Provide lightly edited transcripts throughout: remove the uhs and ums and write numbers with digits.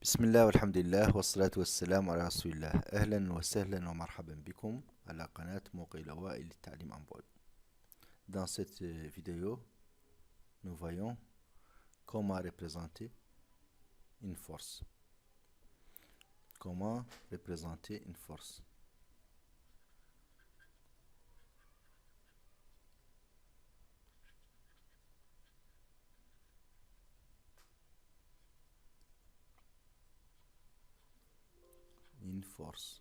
بسم الله والحمد لله والصلاة والسلام على رسول الله. أهلا وسهلا ومرحبا بكم على قناة موقع الأوائل للتعليم عن بعد. Dans cette vidéo, nous voyons comment représenter une force. Comment représenter une force. Une force.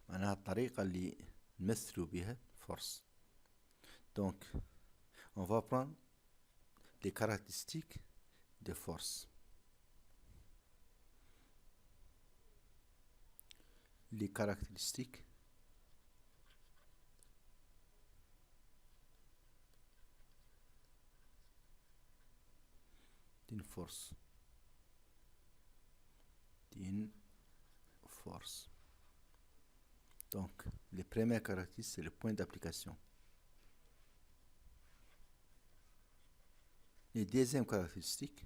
معناها الطريقة اللي نمثلوا بها force. Donc, on va prendre les caractéristiques de force. Les caractéristiques d'une force. D'une force. Donc, les premières caractéristiques, c'est le point d'application. Les deuxièmes caractéristiques,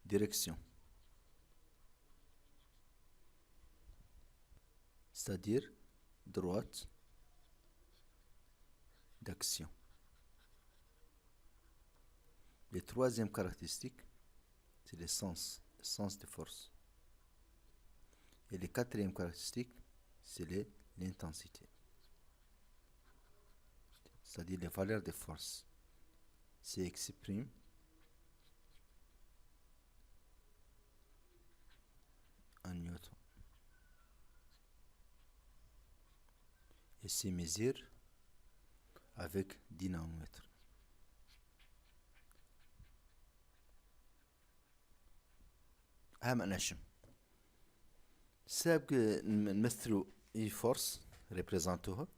direction. C'est-à-dire droite d'action. Les troisièmes caractéristiques, c'est le sens de force. Et les quatrièmes caractéristiques, c'est l'intensité. C'est-à-dire les valeurs de force s'expriment en newton et se mesurent avec dynamomètre. أهم أناشم سابق نمثلوا اي فورس ريبريزنتوها.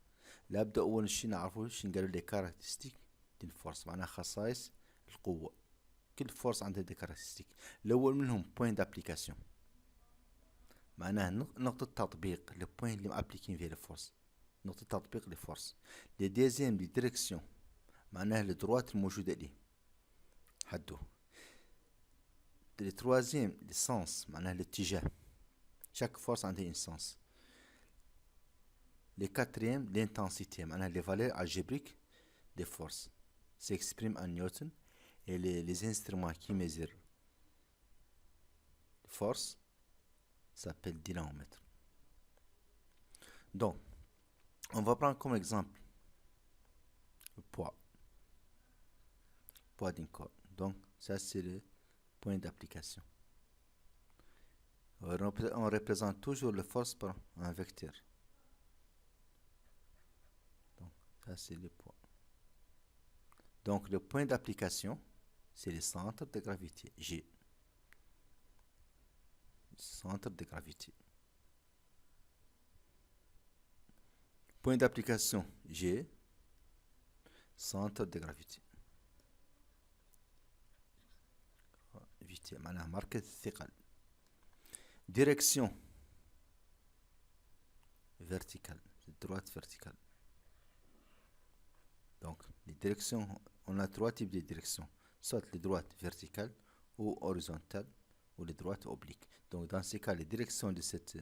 لابد اول شيء نعرفوا شنو قالوا لي كاركترستيك دي فورس، معناها خصائص القوة. كل فورس عندها دي كاركترستيك. الاول منهم بوين دابليكاسيون، معناها نقطة تطبيق، لو بوين اللي مابليكين فيه الفورس، نقطة تطبيق لفورس. لي ديزيام دي ديريكسيون، معناها الدروات الموجودة ليه حدوه. لي تروازيام لي سونس، معناها الاتجاه، chaque force a un sens. Les quatrièmes, l'intensité, les valeurs algébriques des forces s'expriment en newton et les instruments qui mesurent force s'appellent dynamomètre. Donc, on va prendre comme exemple le poids d'un corps. Donc, ça c'est le point d'application. On représente toujours la force par un vecteur. Donc, ça c'est le poids. Donc, le point d'application, c'est le centre de gravité, G. Centre de gravité. Point d'application, G. Centre de gravité. معناها مركز الثقل. Direction verticale, droite verticale. Donc, les directions, on a trois types de directions, soit les droites verticales ou horizontales ou les droites obliques. Donc, dans ces cas, les directions de cette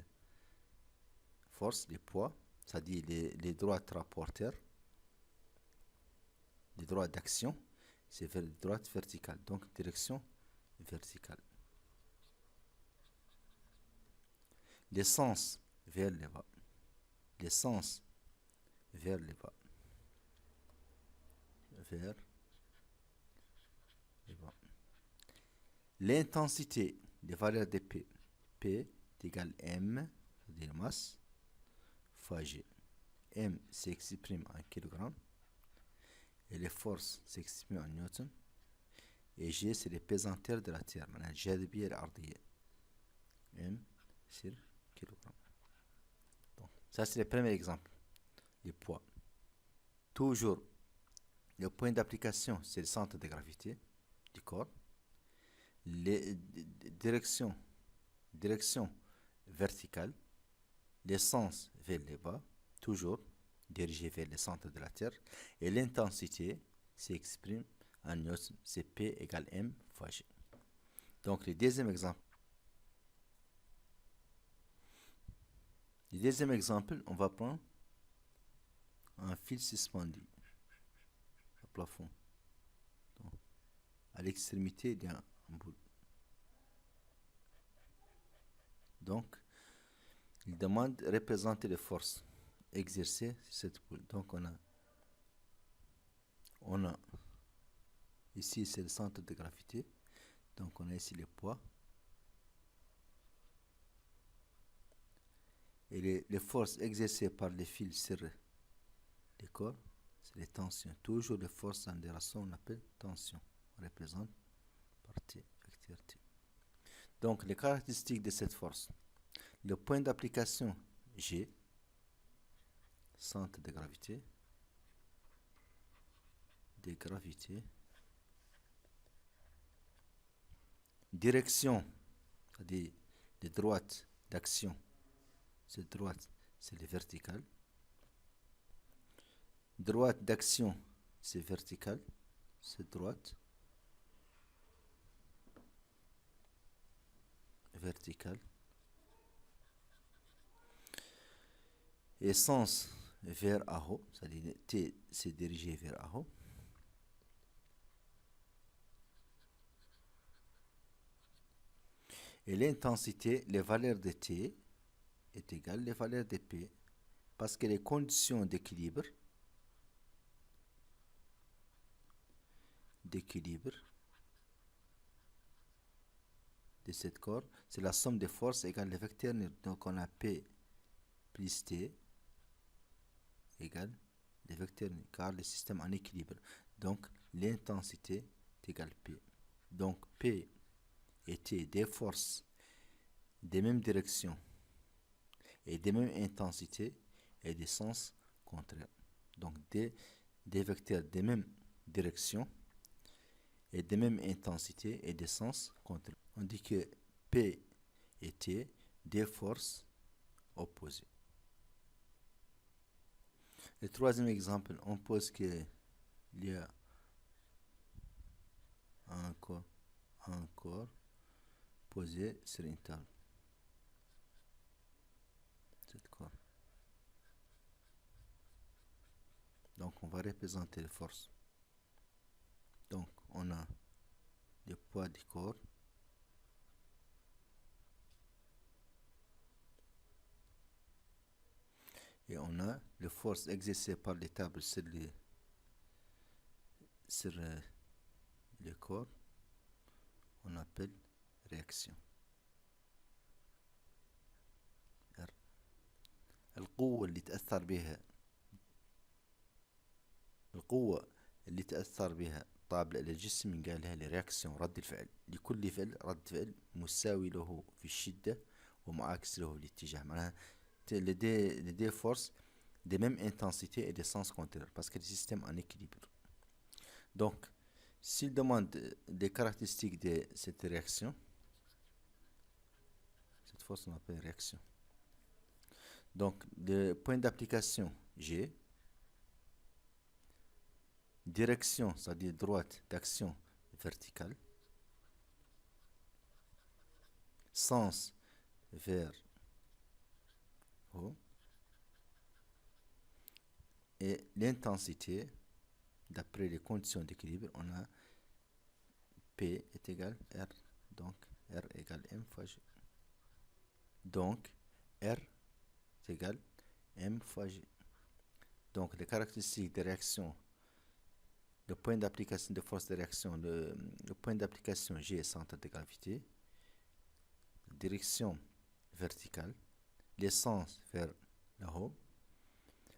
force, les poids, c'est-à-dire les droites rapporteurs, les droites d'action, c'est vers les droites verticales. Donc, direction verticale. Les sens vers le bas. Les sens vers le bas. Vers le bas. L'intensité des valeurs de P. P est égal à M, c'est-à-dire masse, fois G. M s'exprime en kg. Et les forces s'expriment en newton. Et G, c'est les pesanteurs de la Terre. معناها الجاذبية الأرضية. M sur kilogramme. Donc, ça c'est le premier exemple. Les poids. Toujours, le point d'application, c'est le centre de gravité du corps. Les directions verticales. Les sens vers le bas. Toujours dirigé vers le centre de la Terre. Et l'intensité s'exprime en newton, c'est P égale M fois G. Donc, le deuxième exemple, on va prendre un fil suspendu au plafond, donc, à l'extrémité d'un boule. Donc, il demande de représenter les forces exercées sur cette boule. Donc, on a ici, c'est le centre de gravité. Donc, on a ici les poids. Et les forces exercées par les fils sur les corps, c'est les tensions. Toujours les forces en dérivation, on appelle tension. On représente par T, vecteur T. Donc, les caractéristiques de cette force. Le point d'application G, centre de gravité, direction, c'est-à-dire de droite d'action, c'est droite, c'est le vertical. Droite d'action, c'est vertical, c'est droite. Vertical. Et sens vers en haut, c'est-à-dire T c'est dirigé vers en haut. Et l'intensité, les valeurs de T est égale les valeurs de P, parce que les conditions d'équilibre de cette corde, c'est la somme des forces égale le vecteur nul. Donc on a P plus T égale le vecteur nul, car le système en équilibre. Donc l'intensité est égale P. Donc P et T, des forces des mêmes directions et des mêmes intensités et des sens contraires. Donc des vecteurs des mêmes directions et des mêmes intensités et des sens contraires. On dit que P et T, des forces opposées. Le troisième exemple, on pose qu'il y a un corps posé sur une table. Cette corde. Donc on va représenter les forces. Donc on a le poids du corps. Et on a les forces exercées par les tables sur le corps. On appelle réaction. R. القوة اللي تأثر بها الطابلة إلى الجسم ينقال لها الرياكسيون، رد الفعل. لكل فعل رد فعل مساوي له في الشدة ومعاكس له في الاتجاه. معناها les deux forces des mêmes intensités et des sens contraires, parce que le système en équilibre. Donc, s'il demande des caractéristiques de cette réaction, cette force on appelle réaction. Donc, le point d'application G, direction, c'est-à-dire droite d'action verticale, sens vers haut, et l'intensité, d'après les conditions d'équilibre, on a P est égal R, donc R égale M fois G. Donc, R est égal M fois G. Donc, les caractéristiques de réaction, le point d'application de force de réaction, le point d'application G, centre de gravité, direction verticale, les sens vers le haut,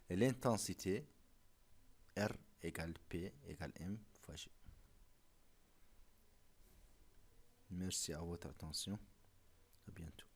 et l'intensité R égale P égale M fois G. Merci à votre attention. À bientôt.